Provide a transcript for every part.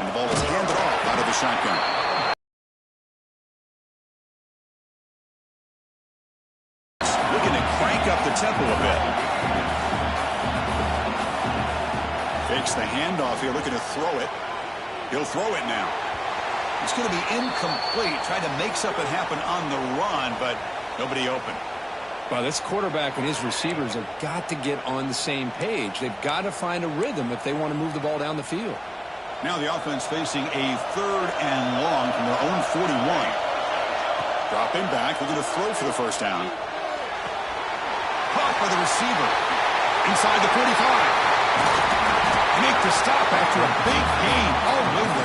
And the ball is handed off out of the shotgun. Looking to crank up the tempo a bit. Fakes the handoff here, looking to throw it. He'll throw it now. It's going to be incomplete, trying to make something happen on the run, but nobody open. Well, this quarterback and his receivers have got to get on the same page. They've got to find a rhythm if they want to move the ball down the field. Now the offense facing a 3rd and long from their own 41. Dropping back, looking to throw for the first down. Caught by the receiver. Inside the 45. Make the stop after a big gain all the way to the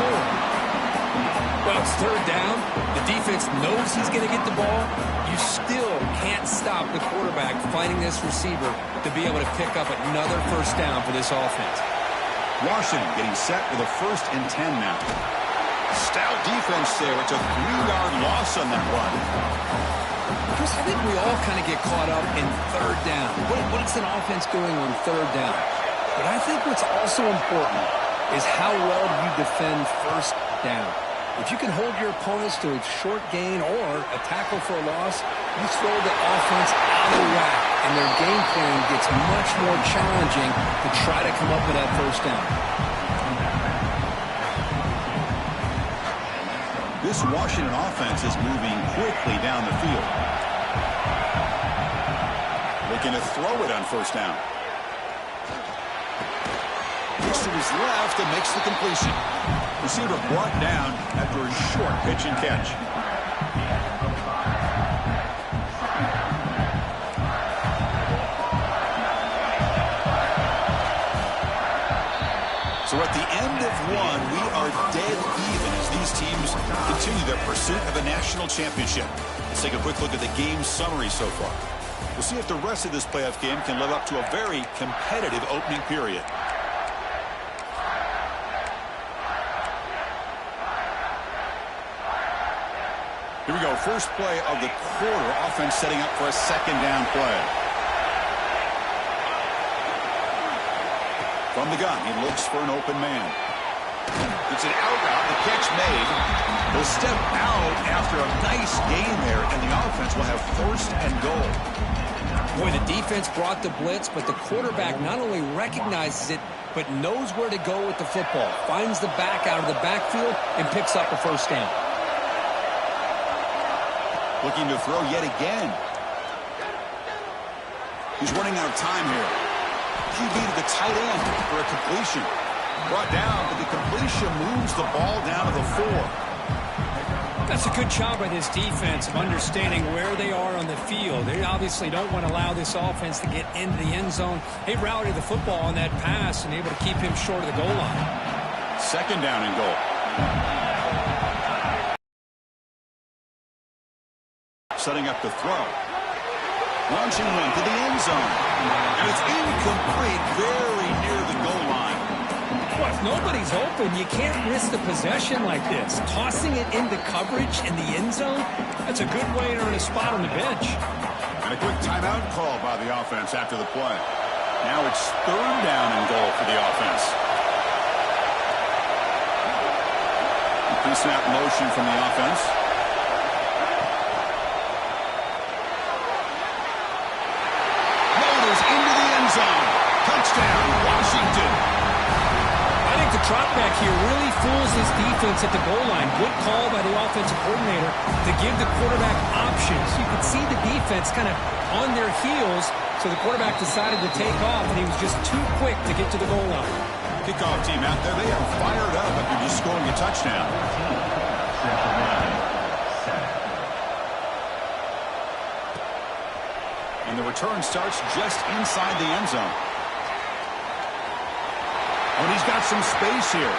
34. Well, it's 3rd down. The defense knows he's going to get the ball. You still can't stop the quarterback finding this receiver to be able to pick up another first down for this offense. Washington getting set with a 1st and 10 now. Stout defense there. It's a 3-yard loss on that run. Chris, I think we all kind of get caught up in 3rd down. What's an offense doing on 3rd down? But I think what's also important is how well do you defend 1st down. If you can hold your opponents to a short gain or a tackle for a loss, you throw the offense out of whack, and their game plan gets much more challenging to try to come up with that first down. This Washington offense is moving quickly down the field. Looking to throw it on 1st down. Looks to his left and makes the completion. Receiver brought down after a short pitch and catch. So at the end of one, we are dead even as these teams continue their pursuit of a national championship. Let's take a quick look at the game summary so far. We'll see if the rest of this playoff game can live up to a very competitive opening period. Here we go. First play of the quarter. Offense setting up for a 2nd down play. From the gun, he looks for an open man. It's an out route. The catch made. He'll step out after a nice gain there, and the offense will have 1st and goal. Boy, the defense brought the blitz, but the quarterback not only recognizes it, but knows where to go with the football. Finds the back out of the backfield and picks up a first down. Looking to throw yet again. He's running out of time here. QB to the tight end for a completion. Brought down, but the completion moves the ball down to the 4. That's a good job by this defense of understanding where they are on the field. They obviously don't want to allow this offense to get into the end zone. They routed the football on that pass and able to keep him short of the goal line. 2nd down and goal. Setting up the throw. Launching one to the end zone. And it's incomplete, very near the goal line. Well, if nobody's open, you can't risk the possession like this. Tossing it into coverage in the end zone, that's a good way to earn a spot on the bench. And a quick timeout call by the offense after the play. Now it's 3rd down and goal for the offense. Pre-snap motion from the offense. Touchdown, Washington. I think the drop back here really fools this defense at the goal line. Good call by the offensive coordinator to give the quarterback options. You could see the defense kind of on their heels, so the quarterback decided to take off, and he was just too quick to get to the goal line. Kickoff team out there, they are fired up after just scoring a touchdown. And the return starts just inside the end zone. And he's got some space here.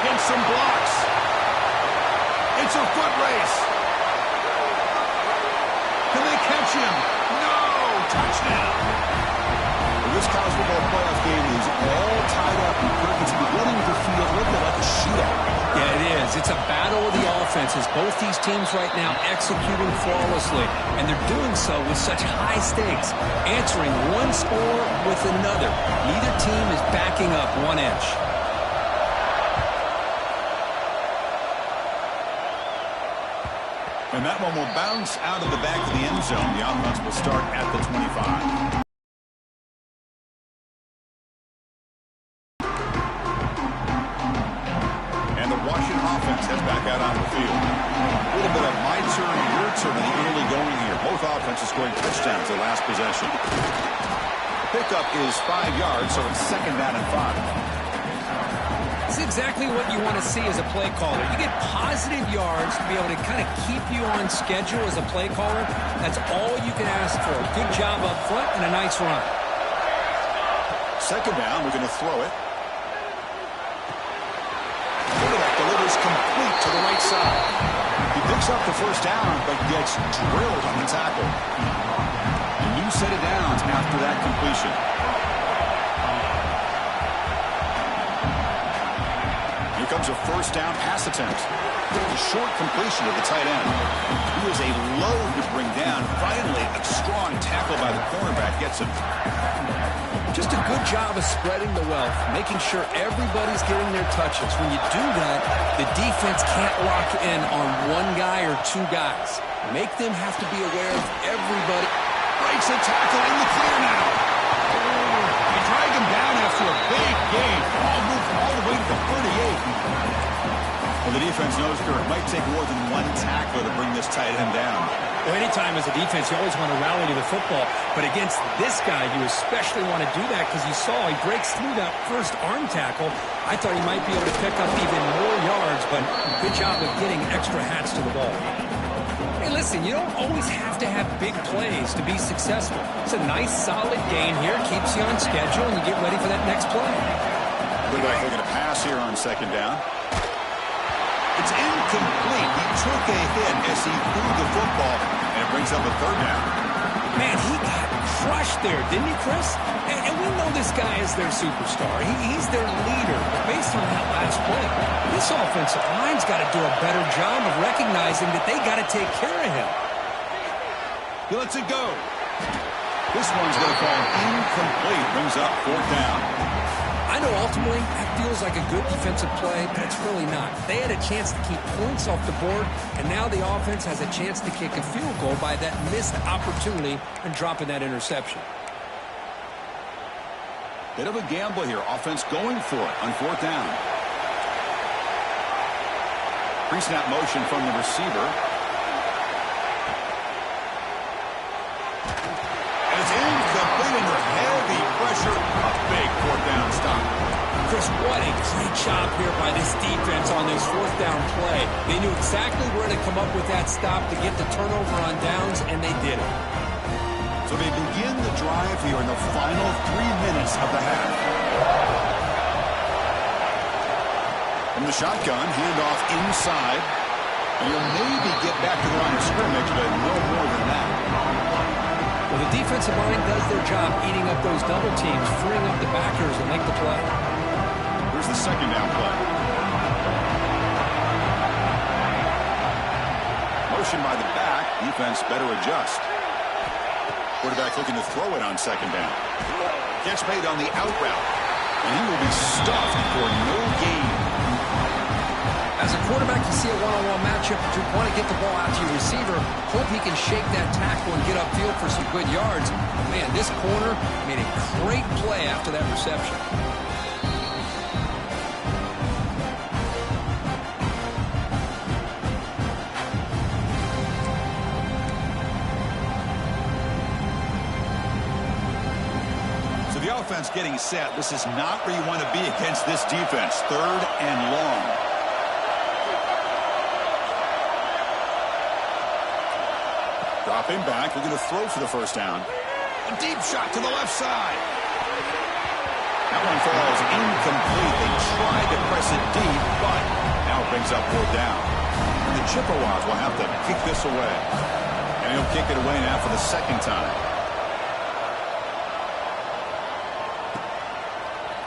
And some blocks. It's a foot race. Can they catch him? No! Touchdown! This college football playoff game is all tied up. It's beginning to feel a little bit like a shootout. Yeah, it is. It's a battle of the offenses. Both these teams right now executing flawlessly, and they're doing so with such high stakes, answering one score with another. Neither team is backing up 1 inch. And that one will bounce out of the back of the end zone. The offense will start at the 25. And the Washington offense heads back out on the field. A little bit of my turn, your turn in the early going here. Both offenses scoring touchdowns the last possession. Pickup is 5 yards, so it's second down and 5. It's exactly what you want to see as a play caller. You get positive yards to be able to kind of keep you on schedule as a play caller. That's all you can ask for. Good job up front and a nice run. Second down, we're going to throw it. Quarterback delivers complete to the right side. He picks up the first down, but gets drilled on the tackle. A new set of downs after that completion. Here comes a first down pass attempt. A short completion to the tight end. He is a load to bring down. Finally, a strong tackle by the cornerback gets him. Just a good job of spreading the wealth, making sure everybody's getting their touches. When you do that, the defense can't lock in on one guy or two guys. Make them have to be aware of everybody. Breaks a tackle in the clear now. He dragged him down after a big gain. Ball moved all the way to the 38. Well, the defense knows it might take more than one tackler to bring this tight end down. Well, anytime as a defense, you always want to rally to the football. But against this guy, you especially want to do that because you saw he breaks through that first arm tackle. I thought he might be able to pick up even more yards, but good job of getting extra hats to the ball. Hey, listen, you don't always have to have big plays to be successful. It's a nice, solid gain here. Keeps you on schedule, and you get ready for that next play. Quarterback looking to pass here on second down. It's incomplete. He took a hit as he threw the football, and it brings up a third down. Man, he got crushed there, didn't he, Chris? And we know this guy is their superstar. He's their leader. But based on that last play, this offensive line's got to do a better job of recognizing that they got to take care of him. He lets it go. This one's going to fall incomplete. Brings up fourth down. I know ultimately that feels like a good defensive play, but it's really not. They had a chance to keep points off the board, and now the offense has a chance to kick a field goal by that missed opportunity and dropping that interception. Bit of a gamble here. Offense going for it on fourth down. Pre-snap motion from the receiver. And it's incomplete under heavy pressure. A big fourth down stop. Chris, what a great job here by this defense on this fourth down play. They knew exactly where to come up with that stop to get the turnover on downs, and they did it. So they begin the drive here in the final 3 minutes of the half. From the shotgun, handoff inside. And you'll maybe get back to the line of scrimmage, but no more than that. Well, the defensive line does their job eating up those double teams, freeing up the backers and make the play. Here's the second down play. Motion by the back. Defense better adjust. Quarterback looking to throw it on second down. Catch made on the out route. And he will be stuffed for no gain. As a quarterback, you see a one-on-one matchup. You want to get the ball out to your receiver. Hope he can shake that tackle and get upfield for some good yards. Man, this corner made a great play after that reception. The offense getting set. This is not where you want to be against this defense. Third and long. Dropping back. We're going to throw for the first down. A deep shot to the left side. That one falls incomplete. They tried to press it deep, but now it brings up fourth down. And the Chippewas will have to kick this away. And he'll kick it away now for the second time.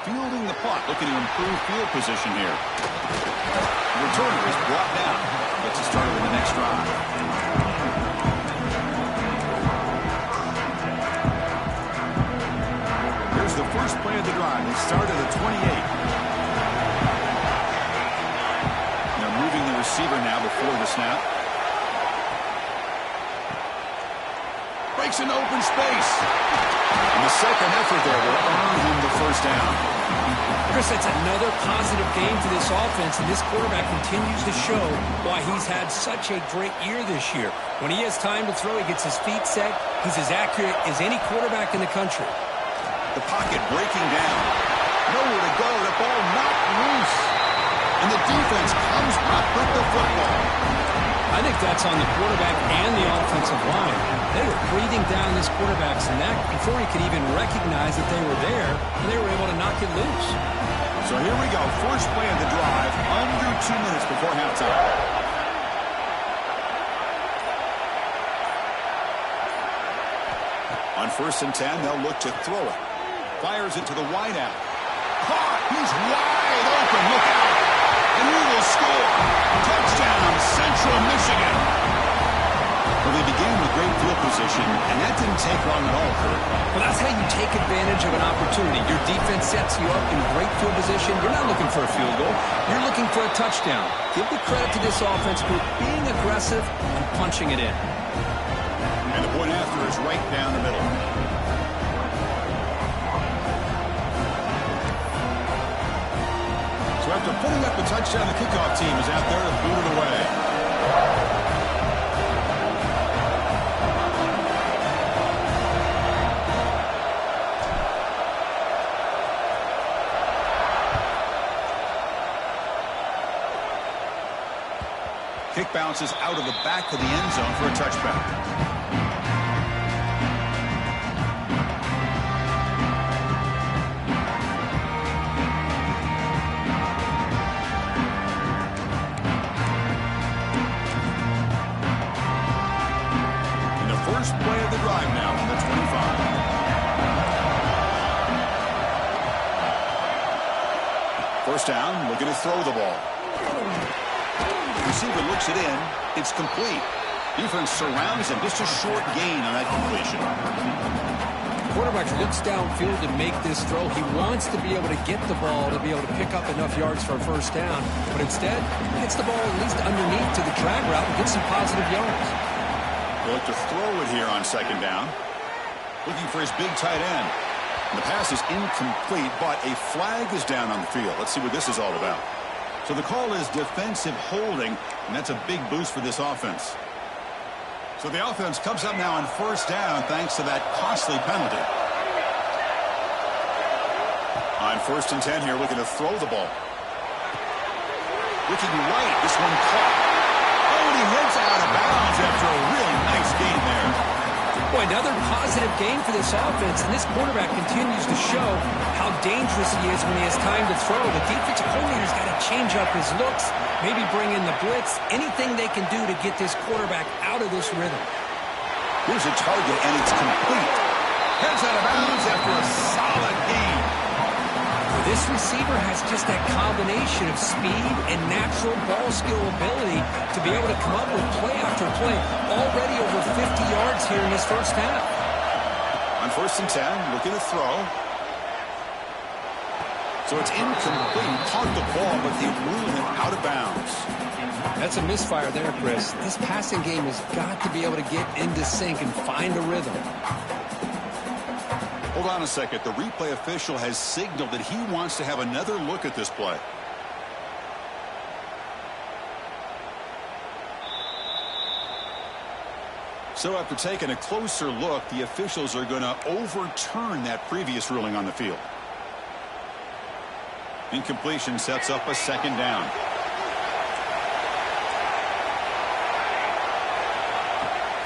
Fielding the punt, looking to improve field position here. The returner is brought down. Gets us started with the next drive. Here's the first play of the drive. They start at the 28. They're moving the receiver now before the snap. looks into open space. And the second effort there will earn him the first down. Chris, that's another positive game for this offense, and this quarterback continues to show why he's had such a great year this year. When he has time to throw, he gets his feet set. He's as accurate as any quarterback in the country. The pocket breaking down. Nowhere to go. The ball knocked loose. And the defense comes up with the football. I think that's on the quarterback and the offensive line. They were breathing down this quarterback's neck before he could even recognize that they were there, and they were able to knock it loose. So here we go. First play of the drive, under 2 minutes before halftime. On 1st and 10, they'll look to throw it. Fires it to the wideout. Caught! He's wide open. Look out! And he will score. Touchdown, Central Michigan. Well, they began with great field position, and that didn't take long at all, Kurt. Well, that's how you take advantage of an opportunity. Your defense sets you up in great field position. You're not looking for a field goal. You're looking for a touchdown. Give the credit to this offense for being aggressive and punching it in. And the point after is right down the middle. So after putting up the touchdown, the kickoff team is out there to boot it away. Kick bounces out of the back of the end zone for a touchback. First play of the drive now on the 25. First down, looking to throw the ball. Receiver looks it in. It's complete. Defense surrounds him. Just a short gain on that completion. Quarterback looks downfield to make this throw. He wants to be able to get the ball to be able to pick up enough yards for a first down. But instead, he gets the ball at least underneath to the drag route and gets some positive yards. They'll look to throw it here on second down. Looking for his big tight end. And the pass is incomplete, but a flag is down on the field. Let's see what this is all about. So the call is defensive holding, and that's a big boost for this offense. So the offense comes up now on first down thanks to that costly penalty. On 1st and 10 here, looking to throw the ball. Looking right, this one caught. Oh, and he heads out of bounds after a really nice gain there. Boy, another positive game for this offense, and this quarterback continues to show how dangerous he is when he has time to throw. The defensive coordinator's got to change up his looks, maybe bring in the blitz, anything they can do to get this quarterback out of this rhythm. Here's a target, and it's complete. Heads out of bounds after a solid gain. This receiver has just that combination of speed and natural ball skill ability to be able to come up with play after play. Already over 50 yards here in this first half. On 1st and 10, looking to throw. So it's incomplete. Caught the ball, but they ruled him out of bounds. That's a misfire there, Chris. This passing game has got to be able to get into sync and find a rhythm. Hold on a second. The replay official has signaled that he wants to have another look at this play. So after taking a closer look, the officials are going to overturn that previous ruling on the field. Incompletion sets up a second down.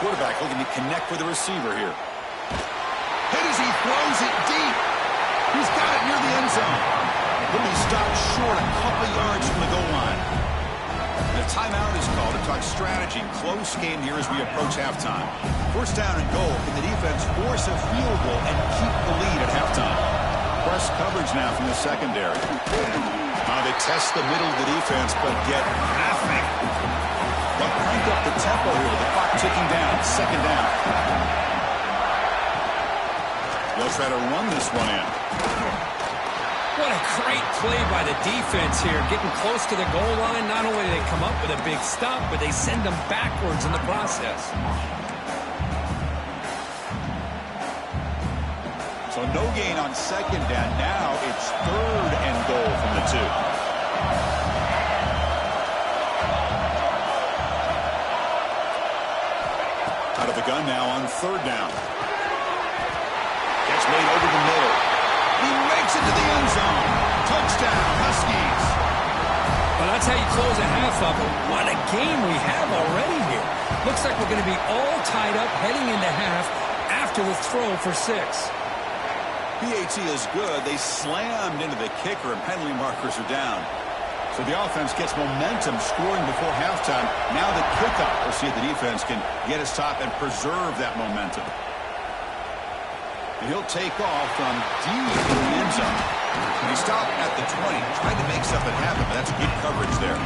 Quarterback looking to connect with the receiver here. Hit as he throws it deep. He's got it near the end zone. He'll be stopped short a couple yards from the goal line. And a timeout is called to talk strategy. Close game here as we approach halftime. First down and goal. Can the defense force a field goal and keep the lead at halftime? Press coverage now from the secondary. They test the middle of the defense, but get nothing. They'll crank up the tempo here with the clock ticking down. Second down. They'll try to run this one in. What a great play by the defense here. Getting close to the goal line, not only do they come up with a big stop, but they send them backwards in the process. So no gain on second down. Now it's 3rd and goal from the 2. Out of the gun now on 3rd down. Gets made over the middle. He makes it to the end zone. Touchdown, Huskies. Well, that's how you close a half up. What a game we have already here. Looks like we're going to be all tied up heading into half after the throw for 6. PAT is good. They slammed into the kicker, and penalty markers are down. So the offense gets momentum scoring before halftime. Now the kickoff. We'll see if the defense can get his top and preserve that momentum. And he'll take off from deep in the end zone. And he stopped at the 20. Tried to make something happen, but that's good coverage there.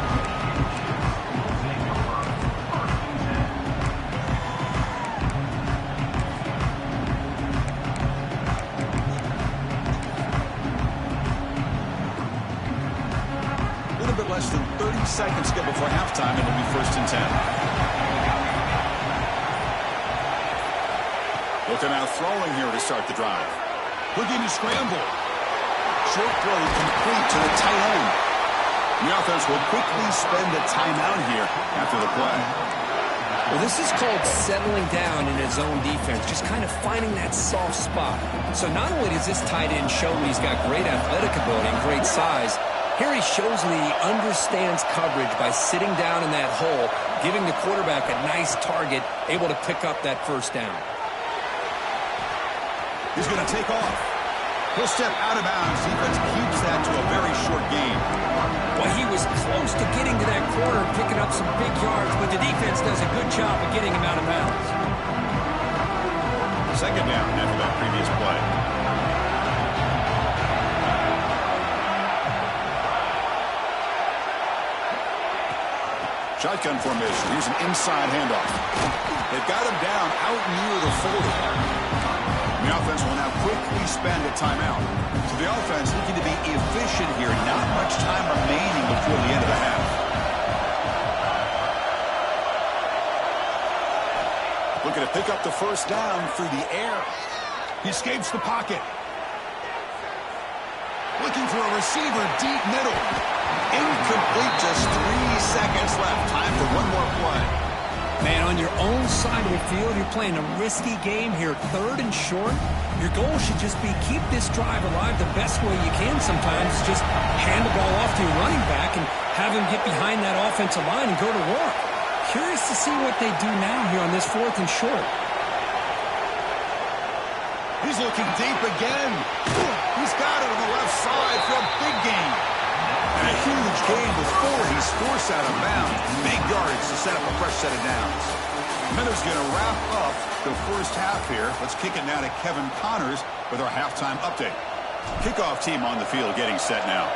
A little bit less than 30 seconds to go before halftime. It'll be 1st and 10. Looking out throwing here to start the drive. Looking to scramble. Short throw complete to the tight end. The offense will quickly spend a timeout here after the play. Well, this is called settling down in his own defense, just kind of finding that soft spot. So not only does this tight end show that he's got great athletic ability and great size, here he shows that he understands coverage by sitting down in that hole, giving the quarterback a nice target, able to pick up that 1st down. He's going to take off. He'll step out of bounds. Defense keeps that to a very short gain. Well, he was close to getting to that corner, picking up some big yards, but the defense does a good job of getting him out of bounds. 2nd down after that previous play. Shotgun formation. Here's an inside handoff. They've got him down out near the 40. The offense will now quickly spend a timeout. So the offense looking to be efficient here. Not much time remaining before the end of the half. Looking to pick up the 1st down through the air. He escapes the pocket. Looking for a receiver deep middle. Incomplete, just 3 seconds left. Time for one more play. Man, on your own side of the field, you're playing a risky game here. 3rd and short. Your goal should just be keep this drive alive the best way you can sometimes. Just hand the ball off to your running back and have him get behind that offensive line and go to work. Curious to see what they do now here on this 4th and short. He's looking deep again. He's got it on the left side for a big gain. And a huge gain before he's forced out of bounds. Big yardage to set up a fresh set of downs. Minnows going to wrap up the 1st half here. Let's kick it now to Kevin Connors with our halftime update. Kickoff team on the field getting set now.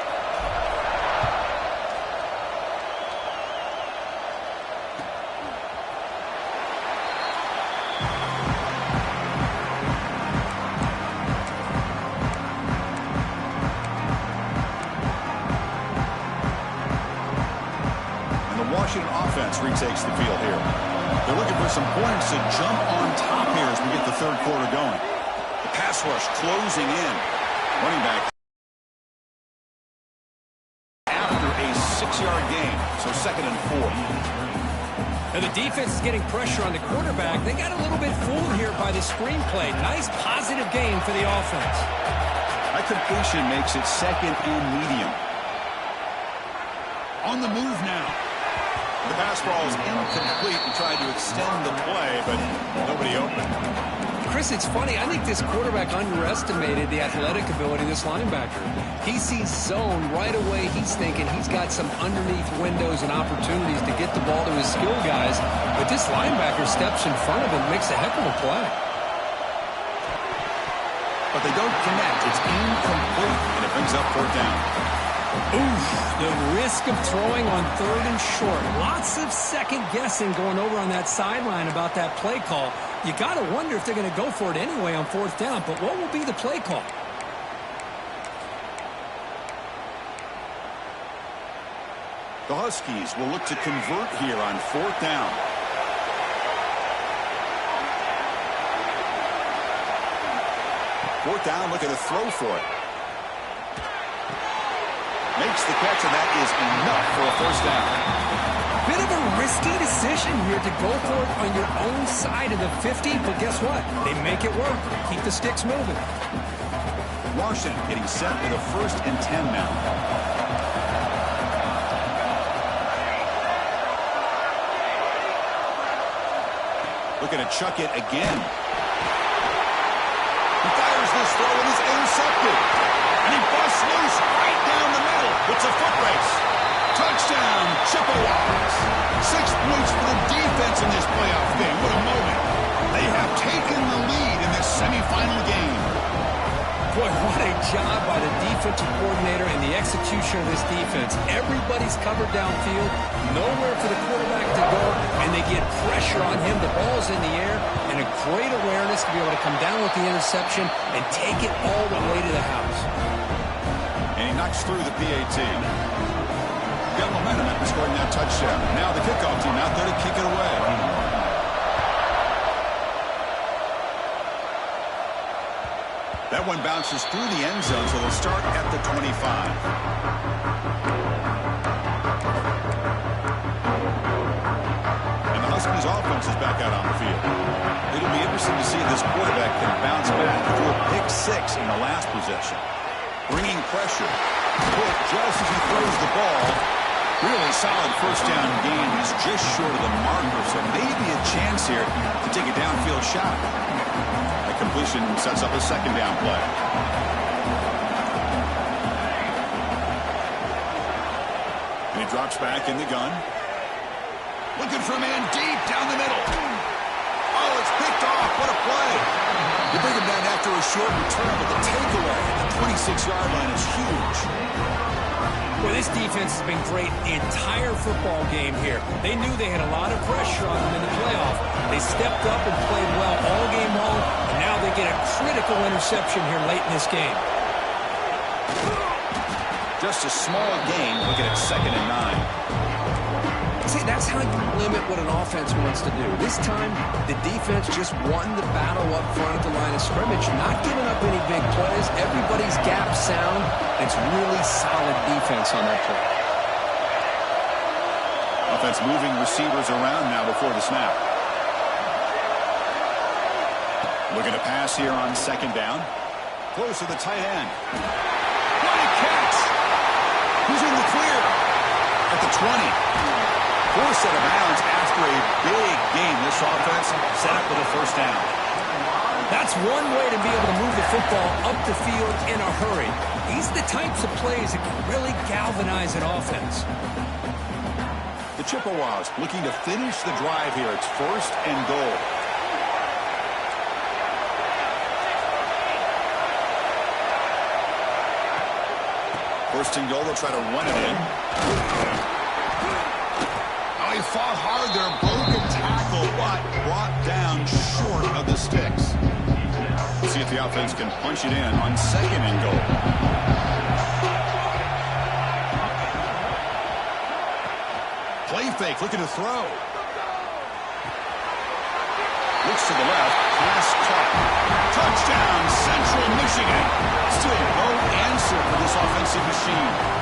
Washington offense retakes the field here. They're looking for some points to jump on top here as we get the 3rd quarter going. The pass rush closing in. Running back after a 6-yard gain, so 2nd and 4. Now the defense is getting pressure on the quarterback. They got a little bit fooled here by the screenplay. Nice positive gain for the offense. That completion makes it 2nd and medium. On the move now. The pass ball is incomplete and tried to extend the play, but nobody open. Chris, it's funny. I think this quarterback underestimated the athletic ability of this linebacker. He sees zone right away. He's thinking he's got some underneath windows and opportunities to get the ball to his skill guys. But this linebacker steps in front of him, makes a heck of a play. But they don't connect. It's incomplete, and it brings up 4th down. Oof, the risk of throwing on 3rd and short. Lots of second guessing going over on that sideline about that play call. You got to wonder if they're going to go for it anyway on 4th down, but what will be the play call? The Huskies will look to convert here on 4th down. Fourth down, looking to throw for it. Makes the catch, and that is enough for a first down. Bit of a risky decision here to go for it on your own side of the 50, but guess what? They make it work. Keep the sticks moving. Washington getting set with a 1st and 10 now. Looking to chuck it again. He fires this throw and is intercepted. And he busts loose right down the middle. It's a foot race. Touchdown, Chippewas. 6 points for the defense in this playoff game. What a moment. They have taken the lead in this semifinal game. Boy, what a job by the defensive coordinator and the execution of this defense. Everybody's covered downfield, nowhere for the quarterback to go, and they get pressure on him. The ball's in the air, and a great awareness to be able to come down with the interception and take it all the way to the house. And he knocks through the PAT. Got momentum after scoring that touchdown. Now the kickoff team out there to kick it away. That one bounces through the end zone, so they'll start at the 25. And the Huskies offense is back out on the field. It'll be interesting to see if this quarterback can bounce back. He threw a pick-6 in the last possession. Bringing pressure. Put just as he throws the ball. Really solid first down gain. He's just short of the marker, so maybe a chance here to take a downfield shot. That completion sets up a 2nd down play. And he drops back in the gun. Looking for a man deep down the middle. Oh, it's picked off. What a play. You bring him down after a short return, but the takeaway at the 26-yard line is huge. Well, this defense has been great the entire football game here. They knew they had a lot of pressure on them in the playoff. They stepped up and played well all game long, and now they get a critical interception here late in this game. Just a small gain, looking at 2nd and 9. See, that's how you limit what an offense wants to do. This time, the defense just won the battle up front at the line of scrimmage, not giving up any big plays. Everybody's gap sound. It's really solid defense on that play. Offense moving receivers around now before the snap. Looking to pass here on 2nd down. Close to the tight end. What a catch! Who's in the clear? At the 20. Forced out of bounds after a big game. This offense set up with a 1st down. That's one way to be able to move the football up the field in a hurry. These are the types of plays that can really galvanize an offense. The Chippewas looking to finish the drive here. It's 1st and goal. First and goal, they'll try to run it in. Oh, he fought hard there, broke a tackle, but brought down short of the sticks. Let's see if the offense can punch it in on 2nd and goal. Play fake, looking to throw. Looks to the left, pass caught. Touchdown, Central Michigan. Still no answer for this offensive machine.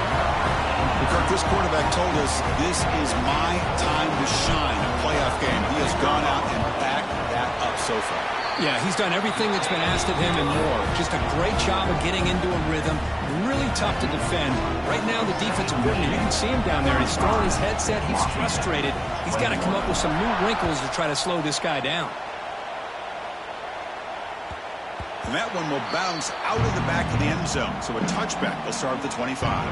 Kirk, this quarterback told us this is my time to shine. A playoff game. He has gone out and backed that up so far. Yeah, he's done everything that's been asked of him and more. Just a great job of getting into a rhythm. Really tough to defend. Right now, the defensive coordinator, you can see him down there. He's throwing his headset. He's frustrated. He's got to come up with some new wrinkles to try to slow this guy down. And that one will bounce out of the back of the end zone. So a touchback will start at the 25.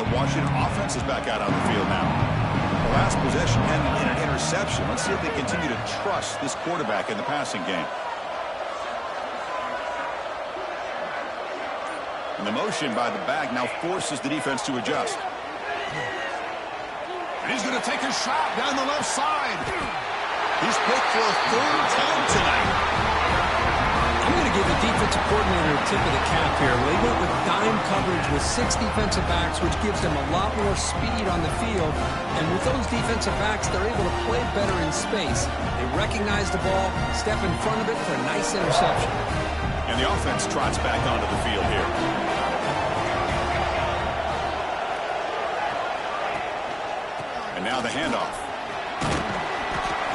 Washington offense is back out on the field now. The last possession ended in an interception. Let's see if they continue to trust this quarterback in the passing game. And the motion by the back now forces the defense to adjust. And he's going to take a shot down the left side. He's picked for a 3rd time tonight. I'm going to give the defensive coordinator a tip of the cap here. They went with dime coverage with 6 defensive backs, which gives them a lot more speed on the field. And with those defensive backs, they're able to play better in space. They recognize the ball, step in front of it for a nice interception. And the offense trots back onto the field here. And now the handoff.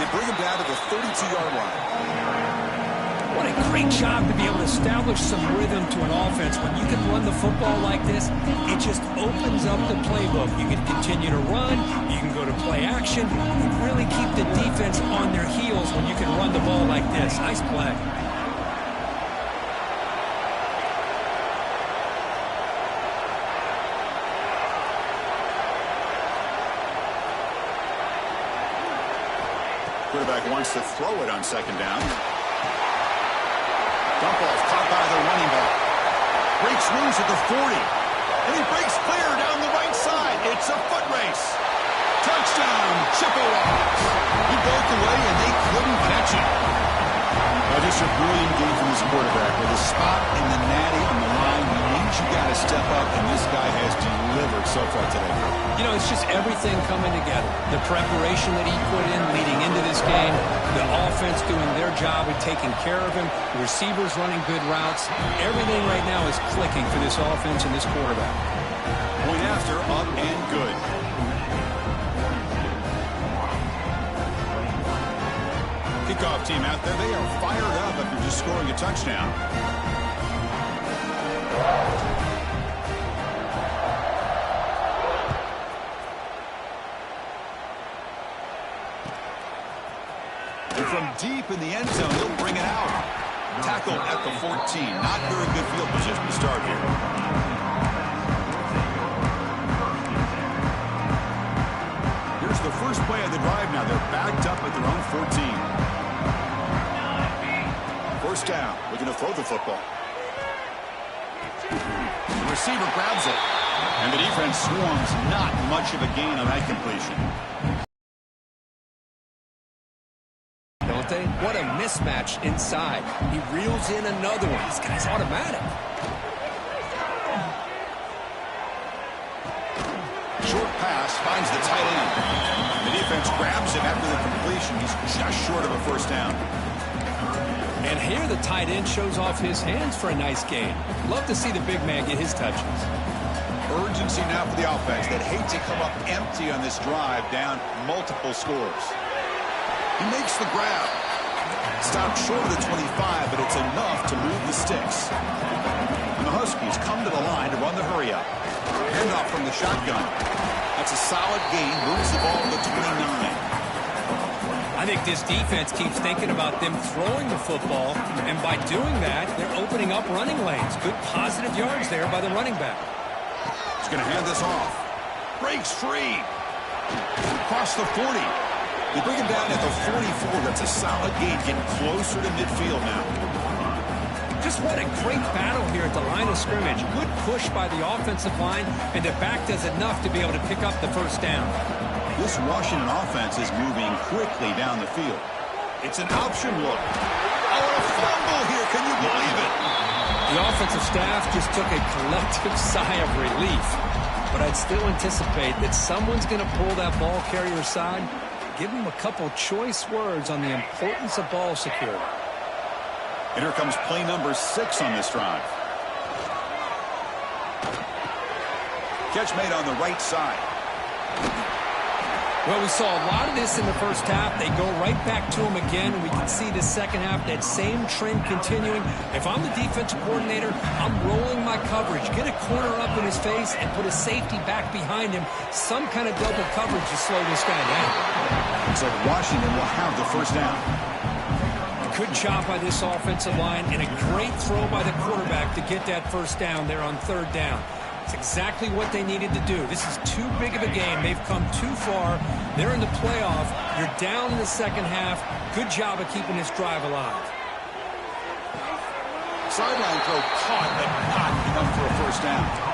They bring him down to the 32-yard line. What a great job to be able to establish some rhythm to an offense. When you can run the football like this, it just opens up the playbook. You can continue to run. You can go to play action. You really keep the defense on their heels when you can run the ball like this. Nice play. Quarterback wants to throw it on second down. Dump ball's caught by the running back. Breaks loose at the 40. And he breaks clear down the right side. It's a foot race. Touchdown, Chippewas. He broke away and they couldn't catch him. Just a brilliant game from this quarterback. With a spot in the natty on the line, he means you got to step up, and this guy has delivered so far today. You know, it's just everything coming together. The preparation that he put in leading into this game, the offense doing their job of taking care of him, the receivers running good routes. Everything right now is clicking for this offense and this quarterback. Point after, up and good. Kickoff team out there, they are fired up after just scoring a touchdown. And from deep in the end zone, he'll bring it out. Tackled at the 14. Not very good field position to start here. Here's the first play of the drive now. They're backed up at their own 14. First down, looking to throw the football. The receiver grabs it. And the defense swarms. Not much of a gain on that completion. Don't they? What a mismatch inside. He reels in another one. This guy's automatic. Short pass finds the tight end. The defense grabs him after the completion. He's just short of a first down. And here the tight end shows off his hands for a nice gain. Love to see the big man get his touches. Urgency now for the offense that hate to come up empty on this drive, down multiple scores. He makes the grab. Stopped short of the 25, but it's enough to move the sticks. And the Huskies come to the line to run the hurry-up. Handoff from the shotgun. That's a solid gain. Moves the ball to the 29. I think this defense keeps thinking about them throwing the football, and by doing that, they're opening up running lanes. Good positive yards there by the running back. He's going to hand this off. Breaks free. Across the 40. They bring him down at the 44. That's a solid gain, getting closer to midfield now. Just what a great battle here at the line of scrimmage. Good push by the offensive line, and the back does enough to be able to pick up the first down. This Washington offense is moving quickly down the field. It's an option look. Oh, a fumble here. Can you believe it? The offensive staff just took a collective sigh of relief. But I'd still anticipate that someone's going to pull that ball carrier aside, give him a couple choice words on the importance of ball security. And here comes play number 6 on this drive. Catch made on the right side. Well, we saw a lot of this in the first half. They go right back to him again, and we can see the second half, that same trend continuing. If I'm the defensive coordinator, I'm rolling my coverage. Get a corner up in his face and put a safety back behind him. Some kind of double coverage to slow this guy down. Looks like Washington will have the first down. Good job by this offensive line, and a great throw by the quarterback to get that first down there on third down. It's exactly what they needed to do. This is too big of a game. They've come too far. They're in the playoff. You're down in the second half. Good job of keeping this drive alive. Sideline throw caught, but not enough for a first down.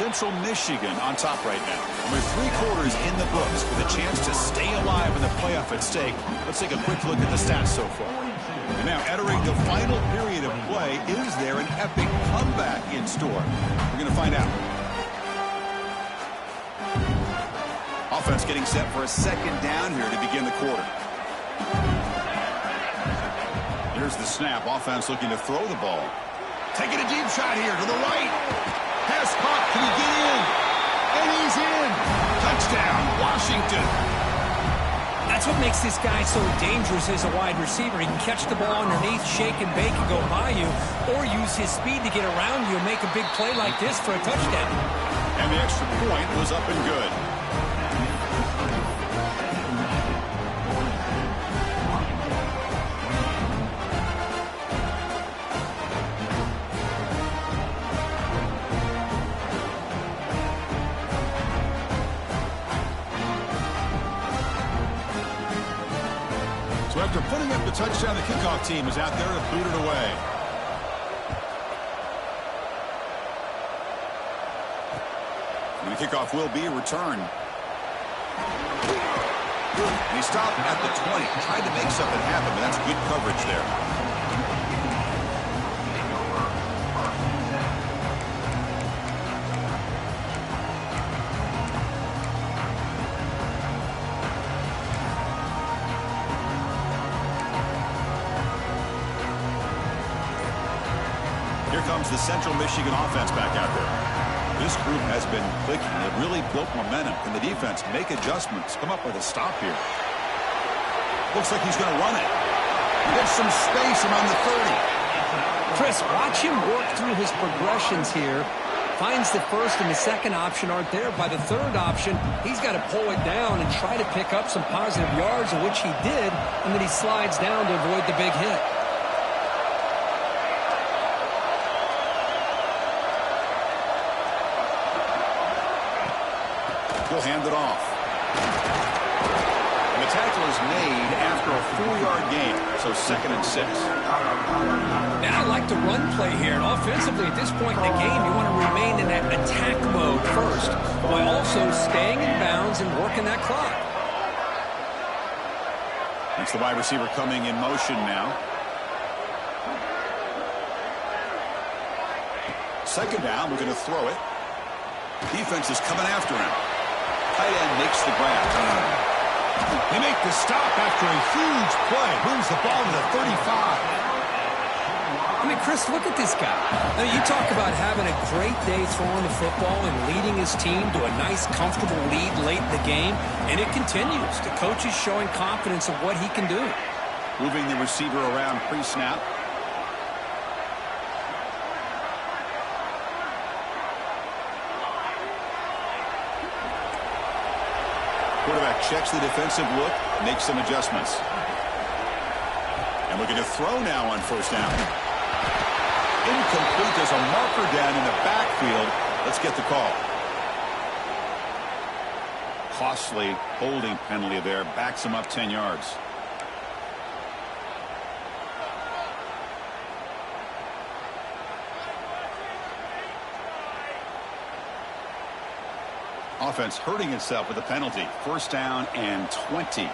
Central Michigan on top right now. And with 3 quarters in the books with a chance to stay alive in the playoff at stake, let's take a quick look at the stats so far. And now entering the final period of play, is there an epic comeback in store? We're going to find out. Offense getting set for a second down here to begin the quarter. Here's the snap. Offense looking to throw the ball. Taking a deep shot here to the right. Pass caught. Can he get in? And he's in. Touchdown, Washington. That's what makes this guy so dangerous as a wide receiver. He can catch the ball underneath, shake and bake and go by you, or use his speed to get around you and make a big play like this for a touchdown. And the extra point was up and good. So after putting up the touchdown, the kickoff team is out there to boot it away. And the kickoff will be returned. And he stopped at the 20. Tried to make something happen, but that's good coverage there. Here comes the Central Michigan offense back out there. This group has been clicking. They've really built momentum. Can the defense make adjustments? Come up with a stop here. Looks like he's going to run it. He gets some space around the 30. Chris, watch him work through his progressions here. Finds the first and the second option aren't there. By the third option, he's got to pull it down and try to pick up some positive yards, which he did, and then he slides down to avoid the big hit. He'll hand it off. And the tackle is made after a 4-yard gain, so 2nd and 6. And I like the run play here. And offensively, at this point in the game, you want to remain in that attack mode first, while also staying in bounds and working that clock. That's the wide receiver coming in motion now. 2nd down, we're going to throw it. Defense is coming after him. Tight end makes the grab. They make the stop after a huge play. Moves the ball to the 35. I mean, Chris, look at this guy. Now, you talk about having a great day throwing the football and leading his team to a nice, comfortable lead late in the game, and it continues. The coach is showing confidence of what he can do. Moving the receiver around pre-snap. Quarterback checks the defensive look, makes some adjustments. And we're going to throw now on 1st down. Incomplete. There's a marker down in the backfield. Let's get the call. Costly holding penalty there. Backs him up 10 yards. Offense hurting itself with a penalty. 1st down and 20.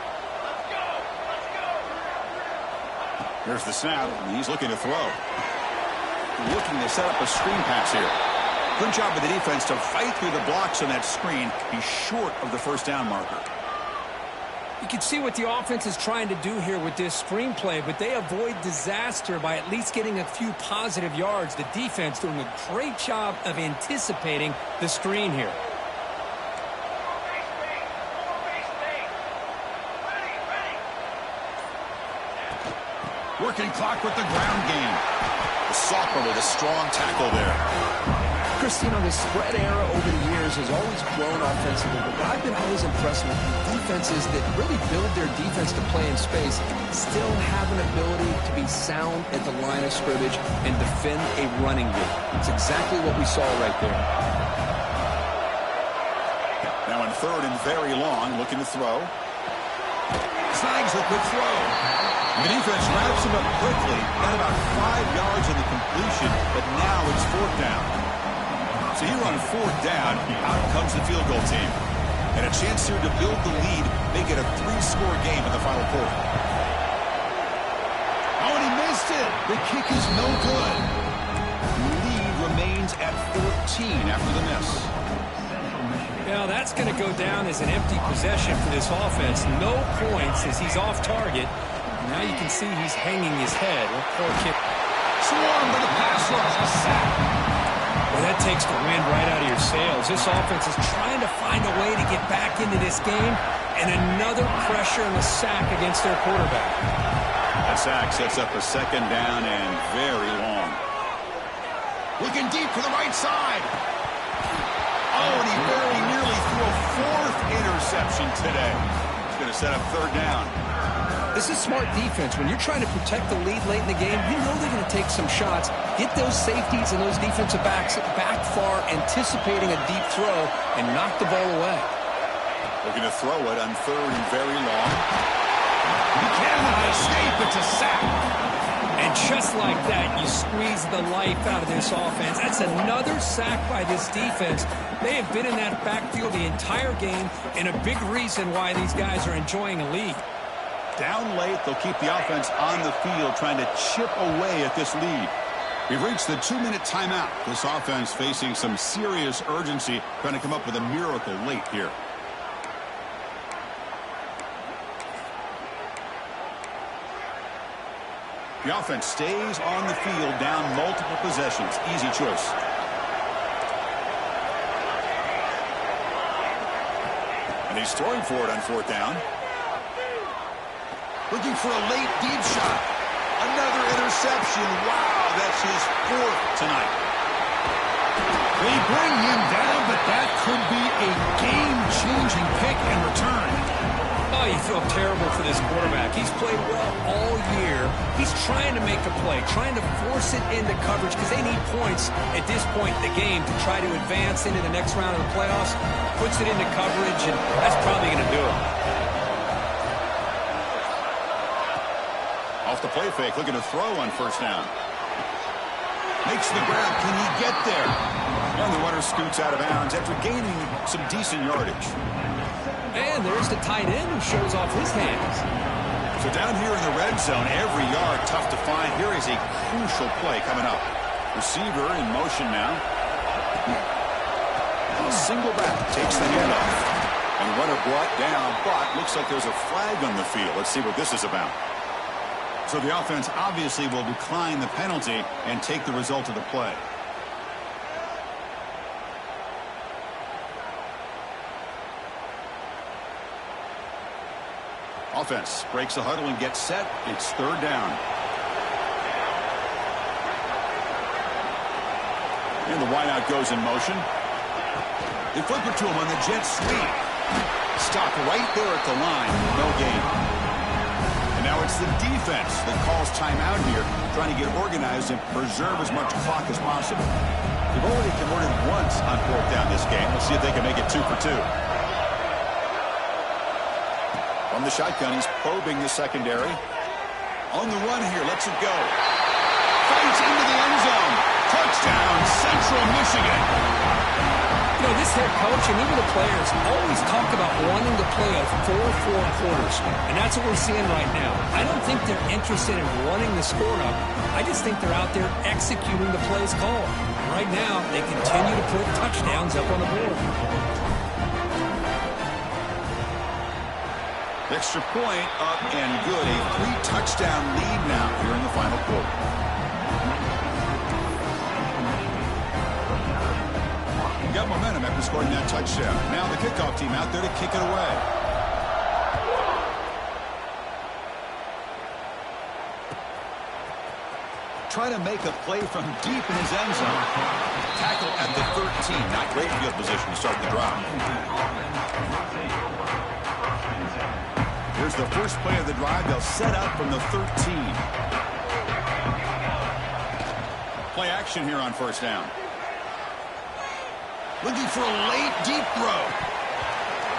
Here's the snap, and he's looking to throw. Looking to set up a screen pass here. Good job of the defense to fight through the blocks on that screen. He's short of the 1st down marker. You can see what the offense is trying to do here with this screenplay, but they avoid disaster by at least getting a few positive yards. The defense doing a great job of anticipating the screen here. Working clock with the ground game. The sophomore with a strong tackle there. Chris, you know, the spread era over the years has always grown offensively, but what I've been always impressed with defenses that really build their defense to play in space still have an ability to be sound at the line of scrimmage and defend a running game. It's exactly what we saw right there. Now in 3rd and very long, looking to throw. Snags a quick throw. The defense wraps him up quickly. Got about 5 yards in the completion, but now it's 4th down. So here on fourth down, out comes the field goal team. And a chance here to build the lead, make it a 3-score game in the final quarter. Oh, and he missed it. The kick is no good. Lead remains at 14 after the miss. Now that's going to go down as an empty possession for this offense. No points as he's off target. Now you can see he's hanging his head. Poor kick. Swarmed by the pass rush. A sack. Well, that takes the wind right out of your sails. This offense is trying to find a way to get back into this game, and another pressure and a sack against their quarterback. That sack sets up a second down and very long. Looking deep to the right side. Oh, and he very nearly threw a 4th interception today. He's going to set up third down. This is smart defense. When you're trying to protect the lead late in the game, you know they're going to take some shots, get those safeties and those defensive backs back far, anticipating a deep throw, and knock the ball away. Looking to throw it on third and very long. He cannot escape. It's a sack. And just like that, you squeeze the life out of this offense. That's another sack by this defense. They have been in that backfield the entire game, and a big reason why these guys are enjoying a lead. Down late, they'll keep the offense on the field trying to chip away at this lead. We've reached the 2-minute timeout. This offense facing some serious urgency, trying to come up with a miracle late here. The offense stays on the field, down multiple possessions. Easy choice. And he's throwing for it on fourth down. Looking for a late deep shot. Another interception. Wow, that's his 4th tonight. They bring him down, but that could be a game-changing pick and return. Oh, you feel terrible for this quarterback. He's played well all year. He's trying to make a play, trying to force it into coverage because they need points at this point in the game to try to advance into the next round of the playoffs. Puts it into coverage, and that's probably going to do it. Off the play fake, looking to throw on first down. Makes the grab. Can he get there? And the runner scoots out of bounds after gaining some decent yardage. And there's the tight end who shows off his hands. So down here in the red zone, every yard tough to find. Here is a crucial play coming up. Receiver in motion now. A single back takes the handoff. And runner brought down, but looks like there's a flag on the field. Let's see what this is about. So the offense obviously will decline the penalty and take the result of the play. Offense breaks the huddle and gets set. It's third down. And the wideout goes in motion. They flip it to him on the jet sweep. Stop right there at the line. No gain. Now it's the defense that calls timeout here, trying to get organized and preserve as much clock as possible. They've already converted once on fourth down this game. Let's see if they can make it 2 for 2. From the shotgun, he's probing the secondary. On the run here, lets it go. Fights into the end zone. Touchdown, Central Michigan. You know, this head coach and even the players always talk about wanting to play a 4-4 quarters, and that's what we're seeing right now. I don't think they're interested in running the score up. I just think they're out there executing the plays called. And right now, they continue to put touchdowns up on the board. Extra point up and good. A 3-touchdown lead now here in the final quarter. Got momentum after scoring that touchdown. Now the kickoff team out there to kick it away. Trying to make a play from deep in his end zone. Tackle at the 13. Not great field position to start the drive. Here's the first play of the drive. They'll set up from the 13. Play action here on first down. Looking for a late, deep throw.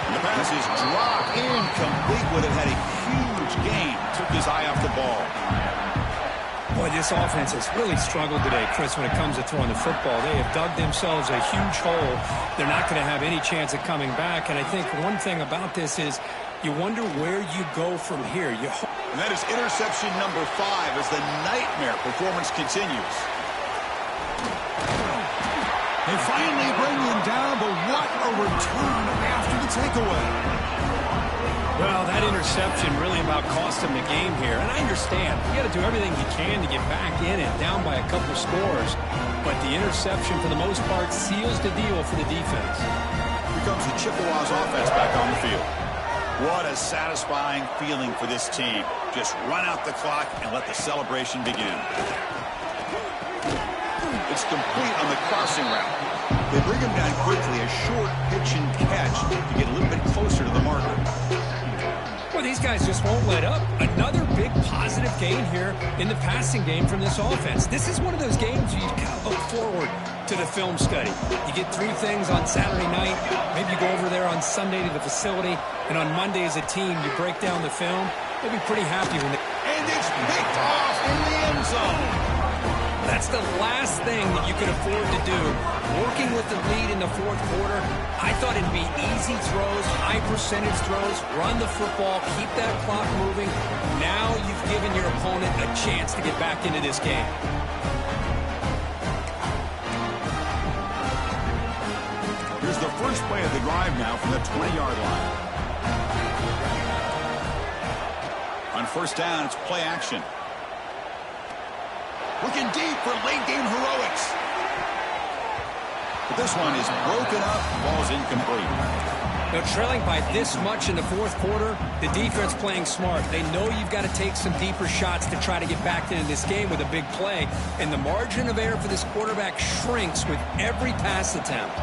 And the pass is dropped incomplete. Would have had a huge gain. Took his eye off the ball. Boy, this offense has really struggled today, Chris, when it comes to throwing the football. They have dug themselves a huge hole. They're not going to have any chance of coming back. And I think one thing about this is you wonder where you go from here. And that is interception number 5 as the nightmare performance continues. They finally bring him down, but what a return after the takeaway. Well, that interception really about cost him the game here. And I understand. You got to do everything you can to get back in it, down by a couple scores. But the interception, for the most part, seals the deal for the defense. Here comes the Chippewas offense back on the field. What a satisfying feeling for this team. Just run out the clock and let the celebration begin. It's complete on the crossing route. They bring him down quickly, a short pitch and catch to get a little bit closer to the marker. Well, these guys just won't let up. Another big positive gain here in the passing game from this offense. This is one of those games you kind of look forward to the film study. You get 3 things on Saturday night. Maybe you go over there on Sunday to the facility, and on Monday as a team you break down the film. They'll be pretty happy when they... And it's picked off in the end zone. That's the last thing that you could afford to do. Working with the lead in the 4th quarter, I thought it'd be easy throws, high percentage throws, run the football, keep that clock moving. Now you've given your opponent a chance to get back into this game. Here's the first play of the drive now from the 20-yard line. On first down, it's play action. Looking deep for late-game heroics. But this one is broken up. Ball's incomplete. Now, trailing by this much in the 4th quarter, the defense playing smart. They know you've got to take some deeper shots to try to get back into this game with a big play. And the margin of error for this quarterback shrinks with every pass attempt.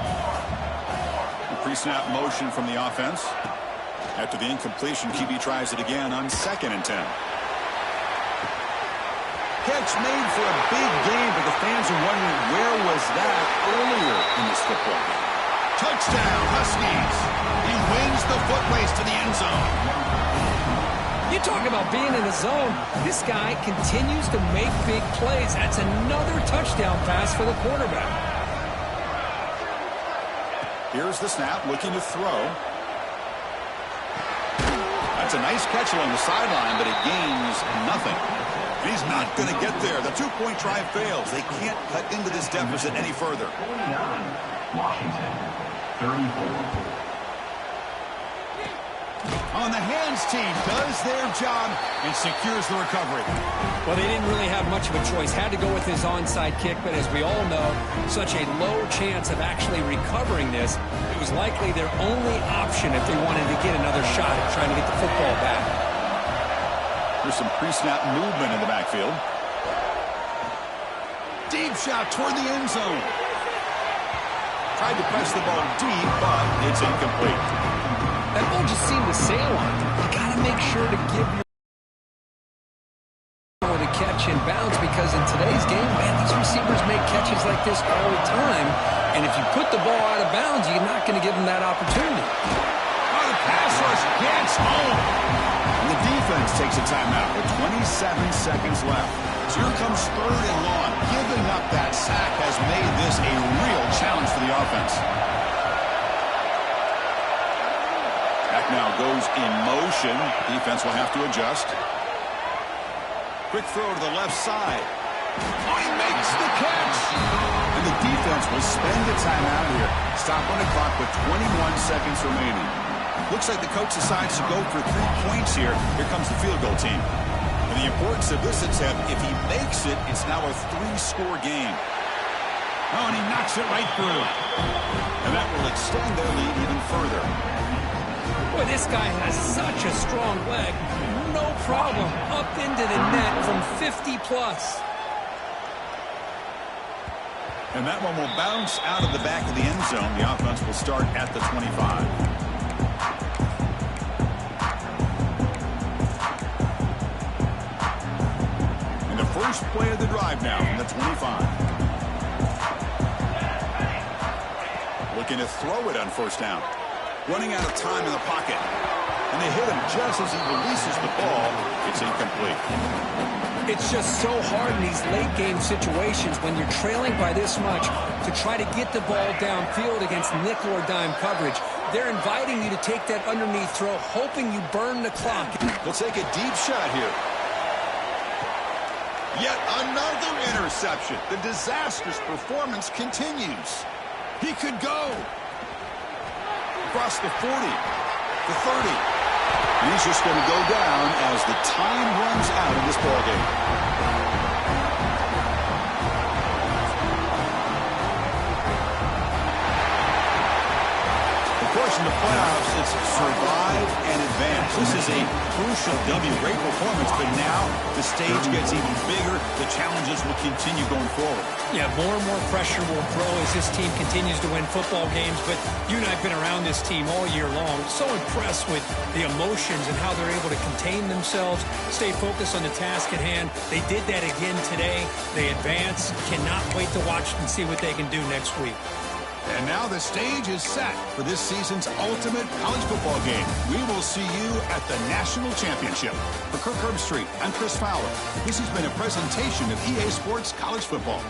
Pre-snap motion from the offense. After the incompletion, QB tries it again on 2nd and 10. Catch made for a big game, but the fans are wondering where was that earlier in this football game. Touchdown, Huskies. He wins the foot race to the end zone. You talk about being in the zone. This guy continues to make big plays. That's another touchdown pass for the quarterback. Here's the snap, looking to throw. That's a nice catch along the sideline, but it gains nothing. He's not going to get there. The 2-point try fails. They can't cut into this deficit any further. Washington, 34. On the hands team does their job and secures the recovery. Well, they didn't really have much of a choice. Had to go with his onside kick, but as we all know, such a low chance of actually recovering this. It was likely their only option if they wanted to get another shot at trying to get the football back. There's some pre-snap movement in the backfield. Deep shot toward the end zone. Tried to press the ball deep, but it's incomplete. That ball just seemed to sail on him. You got to make sure to give your the catch in bounds, because in today's game, man, these receivers make catches like this all the time. And if you put the ball out of bounds, you're not going to give them that opportunity. Oh, the pass rush gets home. And the defense takes a timeout with 27 seconds left. So here comes 3rd and long. Giving up that sack has made this a real challenge for the offense. Back now goes in motion. Defense will have to adjust. Quick throw to the left side. Oh, he makes the catch. And the defense will spend the timeout here. Stop on the clock with 21 seconds remaining. Looks like the coach decides to go for 3 points here. Here comes the field goal team. And the importance of this attempt, if he makes it, it's now a 3-score game. Oh, and he knocks it right through. And that will extend their lead even further. Boy, this guy has such a strong leg. No problem. Up into the net from 50+. And that one will bounce out of the back of the end zone. The offense will start at the 25. And the first play of the drive now from the 25. Looking to throw it on first down. Running out of time in the pocket. And they hit him just as he releases the ball. It's incomplete. It's just so hard in these late-game situations when you're trailing by this much to try to get the ball downfield against nickel or dime coverage. They're inviting you to take that underneath throw, hoping you burn the clock. They'll take a deep shot here. Yet another interception. The disastrous performance continues. He could go. Across the 40, the 30. He's just going to go down as the time runs out in this ballgame. Of course, in the playoffs, it's survive and advance. This is a crucial W. Great performance, but now the stage gets even bigger. The challenges will continue going forward. Yeah, more and more pressure will grow as this team continues to win football games. But you and I have been around this team all year long. So impressed with the emotions and how they're able to contain themselves, stay focused on the task at hand. They did that again today. They advance. Cannot wait to watch and see what they can do next week. And now the stage is set for this season's ultimate college football game. We will see you at the National Championship. For Kirk Herbstreit, I'm Chris Fowler. This has been a presentation of EA Sports College Football.